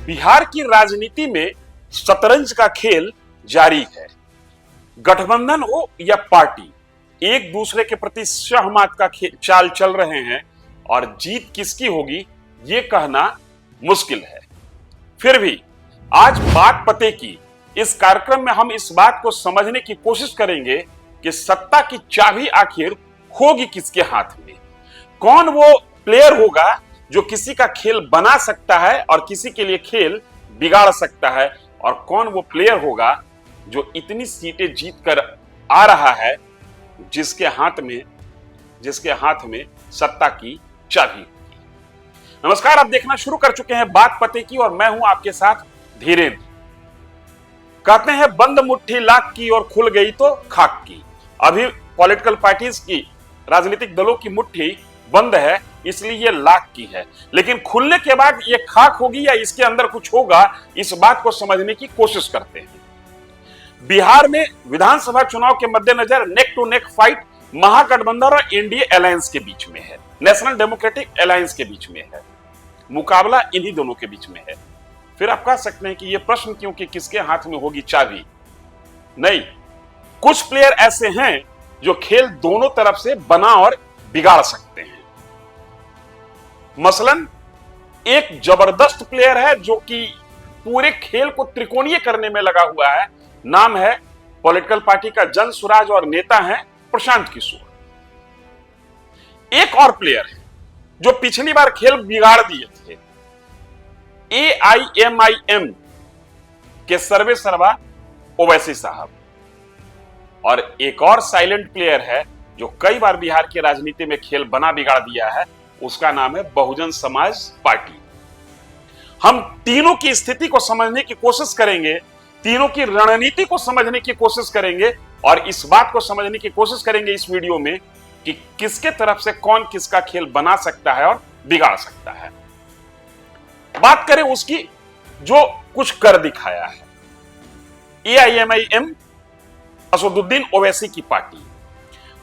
बिहार की राजनीति में शतरंज का खेल जारी है। गठबंधन हो या पार्टी, एक दूसरे के प्रति सहमत का चाल चल रहे हैं और जीत किसकी होगी ये कहना मुश्किल है। फिर भी आज बात पते की इस कार्यक्रम में हम इस बात को समझने की कोशिश करेंगे कि सत्ता की चाबी आखिर होगी किसके हाथ में। कौन वो प्लेयर होगा जो किसी का खेल बना सकता है और किसी के लिए खेल बिगाड़ सकता है, और कौन वो प्लेयर होगा जो इतनी सीटें जीत कर आ रहा है जिसके हाथ में सत्ता की चाबी होगी। नमस्कार, आप देखना शुरू कर चुके हैं बात पते की और मैं हूं आपके साथ धीरेन्द्र। कहते हैं बंद मुट्ठी लाख की और खुल गई तो खाक की। अभी पॉलिटिकल पार्टीज की, राजनीतिक दलों की मुट्ठी बंद है इसलिए ये लाख की है, लेकिन खुलने के बाद ये खाक होगी या इसके अंदर कुछ होगा, इस बात को समझने की कोशिश करते हैं। बिहार में विधानसभा चुनाव के मद्देनजर नेक टू नेक फाइट महागठबंधन और एनडीए अलायंस के बीच में है, नेशनल डेमोक्रेटिक अलायंस के बीच में है। मुकाबला इन्हीं दोनों के बीच में है। फिर आप कह सकते हैं कि यह प्रश्न क्यों कि किसके हाथ में होगी चाबी। नहीं, कुछ प्लेयर ऐसे हैं जो खेल दोनों तरफ से बना और बिगाड़ सकते हैं। मसलन एक जबरदस्त प्लेयर है जो कि पूरे खेल को त्रिकोणीय करने में लगा हुआ है। नाम है पॉलिटिकल पार्टी का जन सुराज और नेता है प्रशांत किशोर। एक और प्लेयर है जो पिछली बार खेल बिगाड़ दिए थे, AIMIM के सर्वे सर्वा ओवैसी साहब। और एक और साइलेंट प्लेयर है जो कई बार बिहार की राजनीति में खेल बना बिगाड़ दिया है, उसका नाम है बहुजन समाज पार्टी। हम तीनों की स्थिति को समझने की कोशिश करेंगे, तीनों की रणनीति को समझने की कोशिश करेंगे और इस बात को समझने की कोशिश करेंगे इस वीडियो में कि किसके तरफ से कौन किसका खेल बना सकता है और बिगाड़ सकता है। बात करें उसकी जो कुछ कर दिखाया है, AIMIM असदुद्दीन ओवैसी की पार्टी।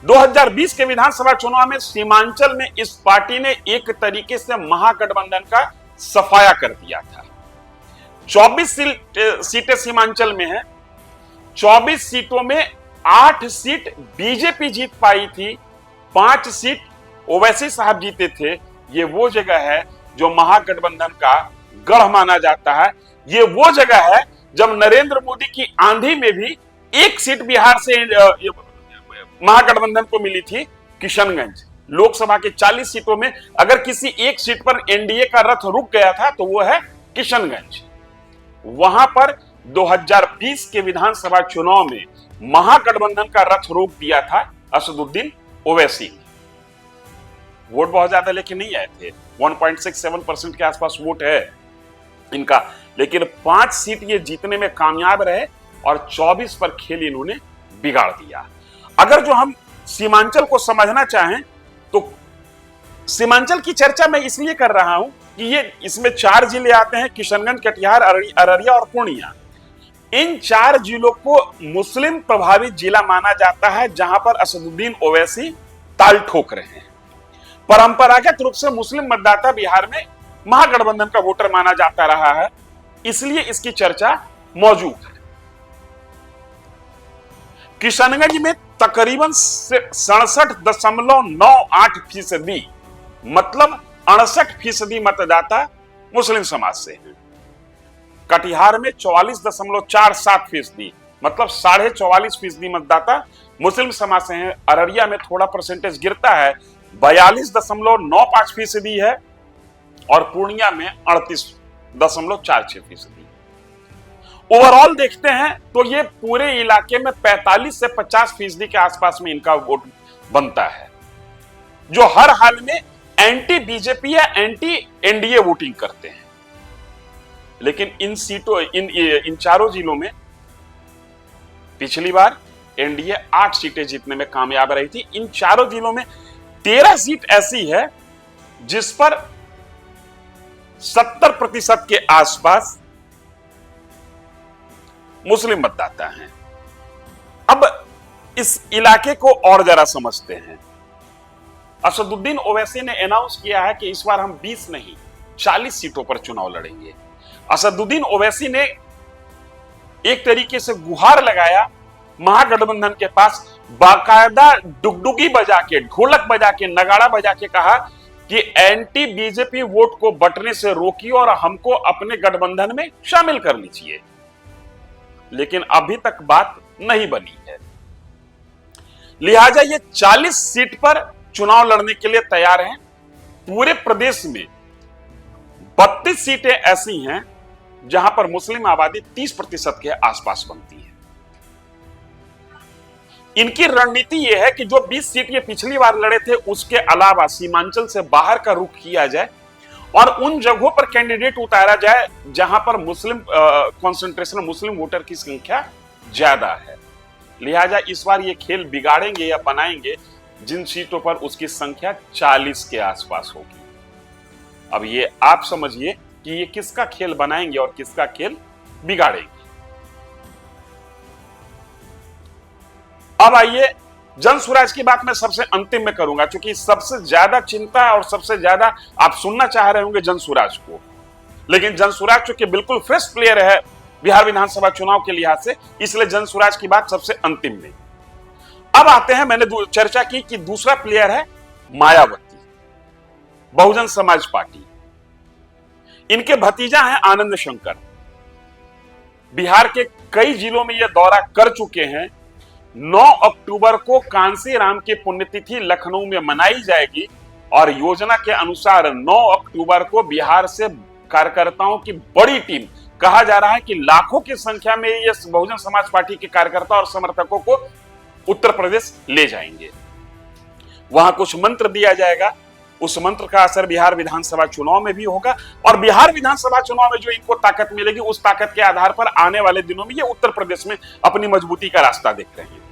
2020 के विधानसभा चुनाव में सीमांचल में इस पार्टी ने एक तरीके से महागठबंधन का सफाया कर दिया था। 24 सीटें सीमांचल में हैं। 24 सीटों में 8 सीट बीजेपी जीत पाई थी, 5 सीट ओवैसी साहब जीते थे। ये वो जगह है जो महागठबंधन का गढ़ माना जाता है। ये वो जगह है जब नरेंद्र मोदी की आंधी में भी एक सीट बिहार से महागठबंधन को मिली थी, किशनगंज। लोकसभा के 40 सीटों में अगर किसी एक सीट पर एनडीए का रथ रुक गया था तो वो है किशनगंज। वहां पर 2020 के विधानसभा चुनाव में महागठबंधन का रथ रोक दिया था असदुद्दीन ओवैसी। वोट बहुत ज्यादा लेके नहीं आए थे, 1.67% के आसपास वोट है इनका, लेकिन 5 सीट ये जीतने में कामयाब रहे और 24 पर खेल इन्होंने बिगाड़ दिया। अगर जो हम सीमांचल को समझना चाहें तो सीमांचल की चर्चा मैं इसलिए कर रहा हूं कि ये इसमें 4 जिले आते हैं, किशनगंज, कटिहार, अररिया और पूर्णिया। इन 4 जिलों को मुस्लिम प्रभावित जिला माना जाता है, जहां पर असदुद्दीन ओवैसी ताल ठोक रहे हैं। परंपरागत रूप से मुस्लिम मतदाता बिहार में महागठबंधन का वोटर माना जाता रहा है, इसलिए इसकी चर्चा मौजूद है। किशनगंज में तकरीबन 67.98%, मतलब 68% मतदाता मुस्लिम समाज से हैं। कटिहार में 44.47%, मतलब 44.5% मतदाता मुस्लिम समाज से हैं। अररिया में थोड़ा परसेंटेज गिरता है, 42.95% है और पूर्णिया में 38.46%। ओवरऑल देखते हैं तो ये पूरे इलाके में 45 से 50% के आसपास में इनका वोट बनता है, जो हर हाल में एंटी बीजेपी या एंटी एनडीए वोटिंग करते हैं। लेकिन इन 4 जिलों में पिछली बार एनडीए 8 सीटें जीतने में कामयाब रही थी। इन 4 जिलों में 13 सीट ऐसी है जिस पर 70% के आसपास मुस्लिम मतदाता हैं। अब इस इलाके को और जरा समझते हैं। असदुद्दीन ओवैसी ने अनाउंस किया है कि इस बार हम 20 नहीं 40 सीटों पर चुनाव लड़ेंगे। असदुद्दीन ओवैसी ने एक तरीके से गुहार लगाया महागठबंधन के पास, बाकायदा डुगडुगी बजा के, ढोलक बजा के, नगाड़ा बजा के कहा कि एंटी बीजेपी वोट को बंटने से रोकिए और हमको अपने गठबंधन में शामिल कर लीजिए। लेकिन अभी तक बात नहीं बनी है। लिहाजा ये 40 सीट पर चुनाव लड़ने के लिए तैयार हैं। पूरे प्रदेश में 32 सीटें ऐसी हैं जहां पर मुस्लिम आबादी 30% के आसपास बनती है। इनकी रणनीति यह है कि जो 20 सीट ये पिछली बार लड़े थे उसके अलावा सीमांचल से बाहर का रुख किया जाए और उन जगहों पर कैंडिडेट उतारा जाए जहां पर मुस्लिम कंसंट्रेशन, मुस्लिम वोटर की संख्या ज्यादा है। लिहाजा इस बार ये खेल बिगाड़ेंगे या बनाएंगे जिन सीटों पर उसकी संख्या 40 के आसपास होगी। अब ये आप समझिए कि ये किसका खेल बनाएंगे और किसका खेल बिगाड़ेंगे। अब आइए, जन स्वराज की बात मैं सबसे अंतिम में करूंगा, क्योंकि सबसे ज्यादा चिंता और सबसे ज्यादा आप सुनना चाह रहे होंगे जन स्वराज को। लेकिन जन स्वराज चूंकि बिल्कुल फ्रेश प्लेयर है बिहार विधानसभा चुनाव के लिहाज से, इसलिए जन स्वराज की बात सबसे अंतिम में। अब आते हैं, मैंने चर्चा की कि दूसरा प्लेयर है मायावती, बहुजन समाज पार्टी। इनके भतीजा हैं आनंद शंकर। बिहार के कई जिलों में यह दौरा कर चुके हैं। 9 अक्टूबर को कांसी राम की पुण्यतिथि लखनऊ में मनाई जाएगी और योजना के अनुसार 9 अक्टूबर को बिहार से कार्यकर्ताओं की बड़ी टीम, कहा जा रहा है कि लाखों की संख्या में ये बहुजन समाज पार्टी के कार्यकर्ता और समर्थकों को उत्तर प्रदेश ले जाएंगे। वहां कुछ मंत्र दिया जाएगा, उस मंत्र का असर बिहार विधानसभा चुनाव में भी होगा और बिहार विधानसभा चुनाव में जो इनको ताकत मिलेगी उस ताकत के आधार पर आने वाले दिनों में ये उत्तर प्रदेश में अपनी मजबूती का रास्ता देख रहे हैं।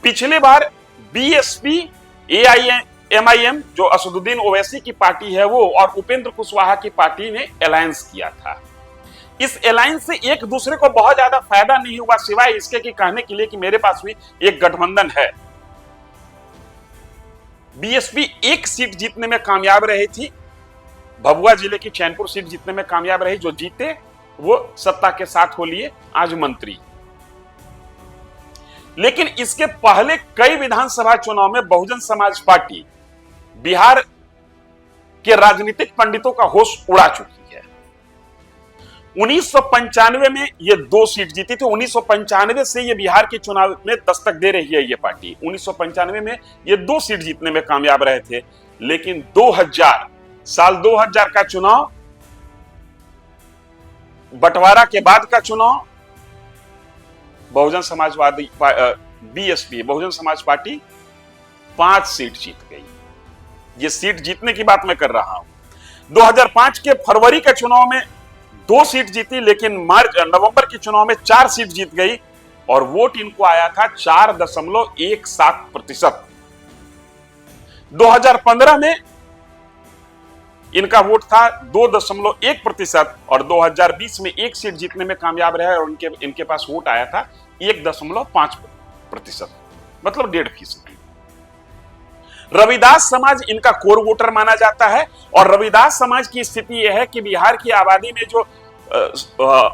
पिछले बार बीएसपी, एआईएमआईएम जो असदुद्दीन ओवैसी की पार्टी है वो और उपेंद्र कुशवाहा की पार्टी ने अलायंस किया था। इस अलायंस से एक दूसरे को बहुत ज्यादा फायदा नहीं हुआ, सिवाय इसके कि कहने के लिए कि मेरे पास भी एक गठबंधन है। बीएसपी एक सीट जीतने में कामयाब रही थी, भभुआ जिले की चैनपुर सीट जीतने में कामयाब रही। जो जीते वो सत्ता के साथ हो लिए आज मंत्री। लेकिन इसके पहले कई विधानसभा चुनाव में बहुजन समाज पार्टी बिहार के राजनीतिक पंडितों का होश उड़ा चुकी है। 1995 में ये 2 सीट जीती थी। 1995 से ये बिहार के चुनाव में दस्तक दे रही है ये पार्टी। 1995 में ये 2 सीट जीतने में कामयाब रहे थे। लेकिन 2000 का चुनाव, बंटवारा के बाद का चुनाव, Bahujan Samajwadi BSP, Bahujan Samaj party 5 seat जीत गई। ये सीट जीतने की बात मैं कर रहा हूं। 2005 के फरवरी के चुनाव में 2 सीट जीती, लेकिन नवंबर के चुनाव में 4 सीट जीत गई और वोट इनको आया था 4.17%। 2015 में इनका वोट था 2.1% और 2020 में 1 सीट जीतने में कामयाब रहे और इनके पास वोट आया था 1.5%, मतलब 1.5%। रविदास समाज इनका कोर वोटर माना जाता है और रविदास समाज की स्थिति यह है कि बिहार की आबादी में जो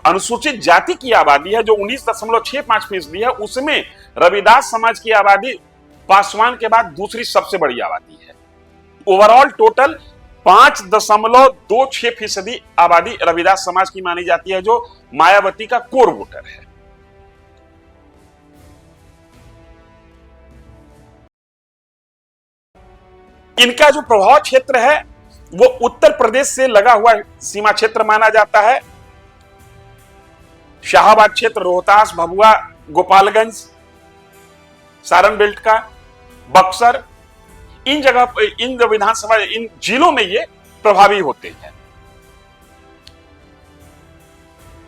अनुसूचित जाति की आबादी है जो 19.65% है, उसमें रविदास समाज की आबादी पासवान के बाद दूसरी सबसे बड़ी आबादी है। ओवरऑल टोटल 5.26% आबादी रविदास समाज की मानी जाती है, जो मायावती का कोर वोटर है। इनका जो प्रभाव क्षेत्र है वो उत्तर प्रदेश से लगा हुआ सीमा क्षेत्र माना जाता है। शाहाबाद क्षेत्र, रोहतास, भभुआ, गोपालगंज, सारण बेल्ट का, बक्सर, इन जगह, इन विधानसभा, इन जिलों में ये प्रभावी होते हैं।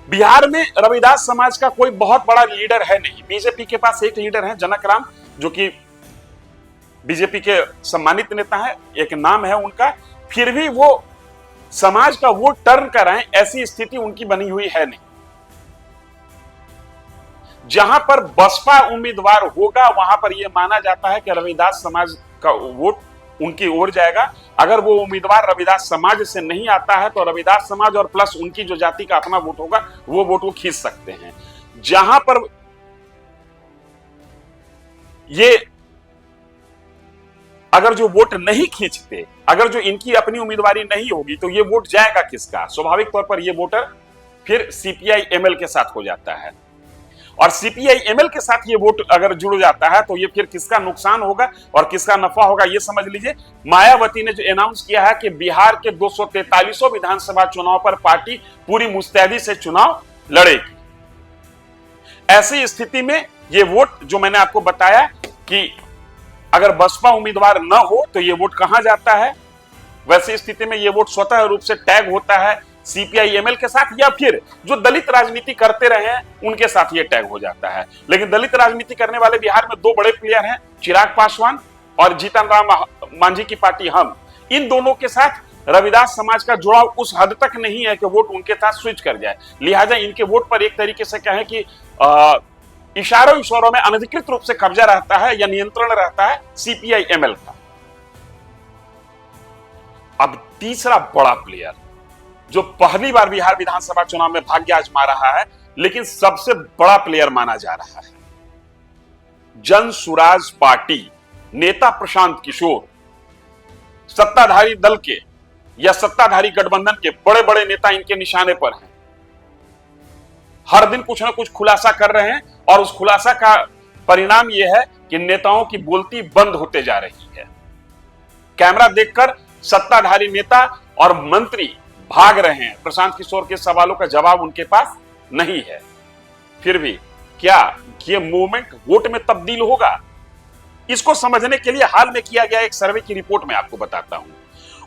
बिहार में रविदास समाज का कोई बहुत बड़ा लीडर है नहीं। बीजेपी के पास एक लीडर है, जनक राम, जो कि बीजेपी के सम्मानित नेता है, एक नाम है उनका। फिर भी वो समाज का वोट टर्न कराएं ऐसी स्थिति उनकी बनी हुई है नहीं। जहां पर बसपा उम्मीदवार होगा वहां पर यह माना जाता है कि रविदास समाज का वोट उनकी ओर जाएगा। अगर वो उम्मीदवार रविदास समाज से नहीं आता है तो रविदास समाज और प्लस उनकी जो जाति का अपना वोट होगा वो वोट वो खींच सकते हैं। जहां पर ये अगर जो वोट नहीं खींचते, अगर जो इनकी अपनी उम्मीदवारी नहीं होगी तो ये वोट जाएगा किसका? स्वाभाविक तौर पर ये वोटर फिर सीपीआई एमएल के साथ हो जाता है, और सीपीआई एमएल के साथ ये वोट अगर जुड़ जाता है तो ये फिर किसका नुकसान होगा और किसका नफा होगा ये समझ लीजिए। मायावती ने जो अनाउंस किया है कि बिहार के 243 विधानसभा चुनाव पर पार्टी पूरी मुस्तैदी से चुनाव लड़ेगी। ऐसी स्थिति में ये वोट जो मैंने आपको बताया कि अगर बसपा उम्मीदवार न हो तो ये वोट कहां जाता है, वैसी स्थिति में ये वोट स्वतः रूप से टैग होता है सीपीआई एमएल के साथ, या फिर जो दलित राजनीति करते रहे हैं उनके साथ ये टैग हो जाता है। लेकिन दलित राजनीति करने वाले बिहार में दो बड़े प्लेयर हैं, चिराग पासवान और जीतन राम मांझी की पार्टी हम। इन दोनों के साथ रविदास समाज का जुड़ाव उस हद तक नहीं है कि वोट उनके साथ स्विच कर जाए। लिहाजा इनके वोट पर एक तरीके से कहें कि इशारों में अनधिकृत रूप से कब्जा रहता है या नियंत्रण रहता है सीपीआई एमएल का। अब तीसरा बड़ा प्लेयर जो पहली बार बिहार विधानसभा चुनाव में भाग्य आजमा रहा है, लेकिन सबसे बड़ा प्लेयर माना जा रहा है, जन सुराज पार्टी, नेता प्रशांत किशोर, सत्ताधारी दल के या सत्ताधारी गठबंधन के बड़े बड़े नेता इनके निशाने पर हैं। हर दिन कुछ ना कुछ खुलासा कर रहे हैं और उस खुलासा का परिणाम यह है कि नेताओं की बोलती बंद होते जा रही है। कैमरा देखकर सत्ताधारी नेता और मंत्री भाग रहे हैं, प्रशांत किशोर के सवालों का जवाब उनके पास नहीं है। फिर भी क्या ये मूवमेंट वोट में तब्दील होगा? इसको समझने के लिए हाल में किया गया एक सर्वे की रिपोर्ट में आपको बताता हूं।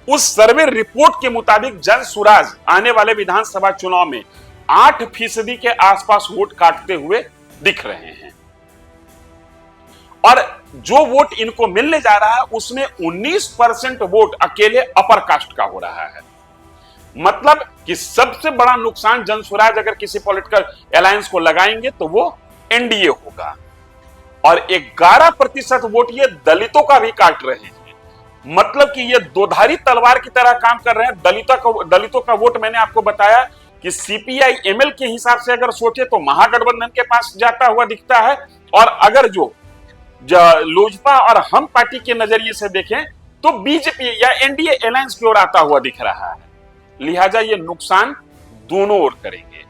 उस सर्वे रिपोर्ट के मुताबिक जन सुराज आने वाले विधानसभा चुनाव में 8% के आसपास वोट काटते हुए दिख रहे हैं, और जो वोट इनको मिलने जा रहा है उसमें 19% वोट अकेले अपर कास्ट का हो रहा है। मतलब कि सबसे बड़ा नुकसान जन सुराज अगर किसी पॉलिटिकल अलायंस को लगाएंगे तो वो एनडीए होगा, और 11% वोट ये दलितों का भी काट रहे हैं। मतलब कि ये दोधारी तलवार की तरह काम कर रहे हैं। दलितों का वोट मैंने आपको बताया कि सीपीआई एमएल के हिसाब से अगर सोचे तो महागठबंधन के पास जाता हुआ दिखता है, और अगर जो लोजपा और हम पार्टी के नजरिए से देखें तो बीजेपी या एनडीए अलायंस की ओर आता हुआ दिख रहा है। लिहाजा ये नुकसान दोनों ओर करेंगे।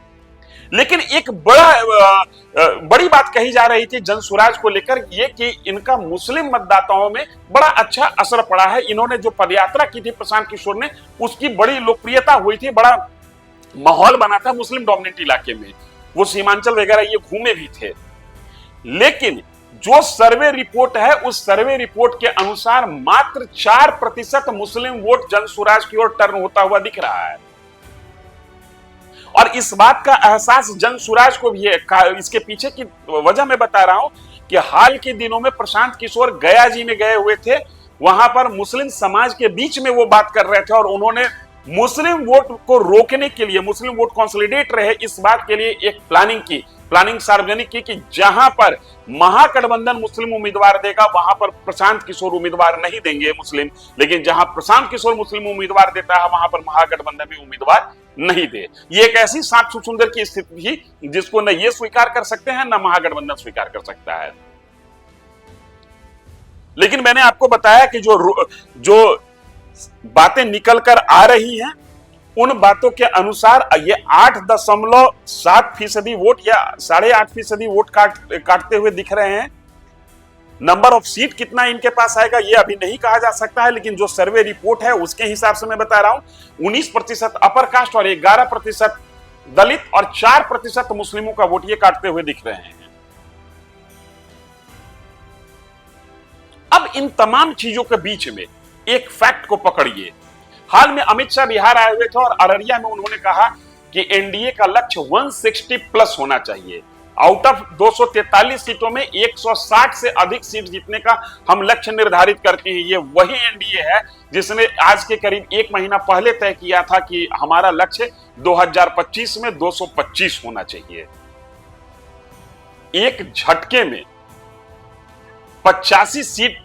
लेकिन एक बड़ी बात कही जा रही थी जन सुराज को लेकर, ये कि इनका मुस्लिम मतदाताओं में बड़ा अच्छा असर पड़ा है। इन्होंने जो पदयात्रा की थी प्रशांत किशोर ने, उसकी बड़ी लोकप्रियता हुई थी, बड़ा माहौल बना था मुस्लिम डोमिनेट इलाके में। वो सीमांचल वगैरह ये घूमे भी थे। लेकिन जो सर्वे रिपोर्ट है उस सर्वे रिपोर्ट के अनुसार मात्र 4% मुस्लिम वोट जन सुराज की ओर टर्न होता हुआ दिख रहा है। और इस बात का एहसास जन सुराज को भी है। इसके पीछे की वजह मैं बता रहा हूं कि हाल के दिनों में प्रशांत किशोर गया जी में गए हुए थे। वहां पर मुस्लिम समाज के बीच में वो बात कर रहे थे, और उन्होंने मुस्लिम वोट को रोकने के लिए, मुस्लिम वोट कंसोलिडेट रहे इस बात के लिए एक प्लानिंग सार्वजनिक की कि जहां पर महागठबंधन मुस्लिम उम्मीदवार देगा वहां पर प्रशांत किशोर उम्मीदवार नहीं देंगे मुस्लिम, लेकिन जहां प्रशांत किशोर मुस्लिम उम्मीदवार देता है वहां पर महागठबंधन भी उम्मीदवार नहीं दे। ये एक ऐसी सांप सुंदर की स्थिति थी जिसको न ये स्वीकार कर सकते हैं न महागठबंधन स्वीकार कर सकता है। लेकिन मैंने आपको बताया कि जो बातें निकल कर आ रही हैं उन बातों के अनुसार ये 8.7% वोट या 8.5% वोट काटते हुए दिख रहे हैं। नंबर ऑफ सीट कितना इनके पास आएगा ये अभी नहीं कहा जा सकता है, लेकिन जो सर्वे रिपोर्ट है उसके हिसाब से मैं बता रहा हूं 19% अपर कास्ट और 11% दलित और 4% मुस्लिमों का वोट ये काटते हुए दिख रहे हैं। अब इन तमाम चीजों के बीच में एक फैक्ट को पकड़िए। हाल में अमित शाह बिहार आए हुए थे और अररिया में उन्होंने कहा कि एनडीए का लक्ष्य 160 प्लस होना चाहिए। आउट ऑफ 243 सीटों में 160 से अधिक सीट जीतने का हम लक्ष्य निर्धारित करते हैं। ये वही एनडीए है जिसने आज के करीब एक महीना पहले तय किया था कि हमारा लक्ष्य 2025 में 225 होना चाहिए। एक झटके में 85 सीट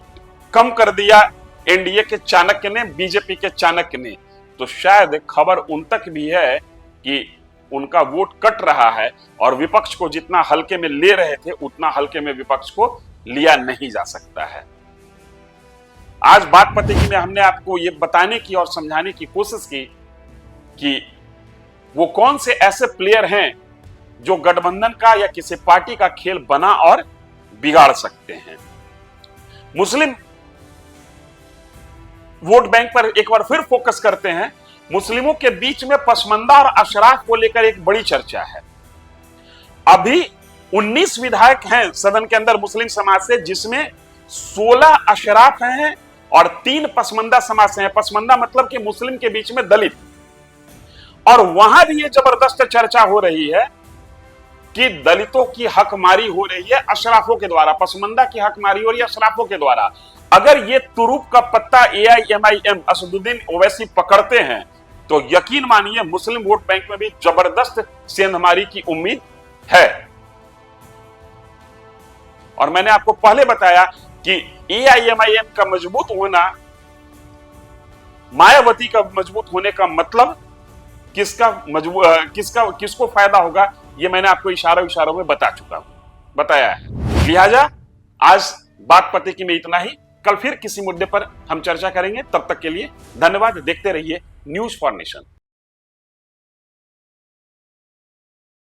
कम कर दिया एनडीए के चाणक्य ने, बीजेपी के चाणक्य ने, तो शायद खबर उन तक भी है कि उनका वोट कट रहा है और विपक्ष को जितना हल्के में ले रहे थे उतना हल्के में विपक्ष को लिया नहीं जा सकता है। आज बात पतेगी में हमने आपको ये बताने की और समझाने की कोशिश की कि वो कौन से ऐसे प्लेयर हैं जो गठबंधन का या किसी पार्टी का खेल बना और बिगाड़ सकते हैं। मुस्लिम वोट बैंक पर एक बार फिर फोकस करते हैं। मुस्लिमों के बीच में पसमंदा और अशराफ को लेकर एक बड़ी चर्चा है। अभी 19 विधायक हैं सदन के अंदर मुस्लिम समाज से, जिसमें 16 अशराफ हैं और 3 पसमंदा समाज से हैं। पसमंदा मतलब कि मुस्लिम के बीच में दलित। और वहां भी ये जबरदस्त चर्चा हो रही है कि दलितों की हकमारी हो रही है अशराफों के द्वारा, पसमंदा की हकमारी हो रही है अशराफों के द्वारा। अगर ये तुरुप का पत्ता AIMIM असदुद्दीन ओवैसी पकड़ते हैं तो यकीन मानिए मुस्लिम वोट बैंक में भी जबरदस्त सेंधमारी की उम्मीद है। और मैंने आपको पहले बताया कि AIMIM का मजबूत होना, मायावती का मजबूत होने का मतलब किसको फायदा होगा, ये मैंने आपको इशारों में बताया है। लिहाजा आज बात पतेगी में इतना ही। कल फिर किसी मुद्दे पर हम चर्चा करेंगे। तब तक के लिए धन्यवाद। देखते रहिए न्यूज़ फॉर नेशन।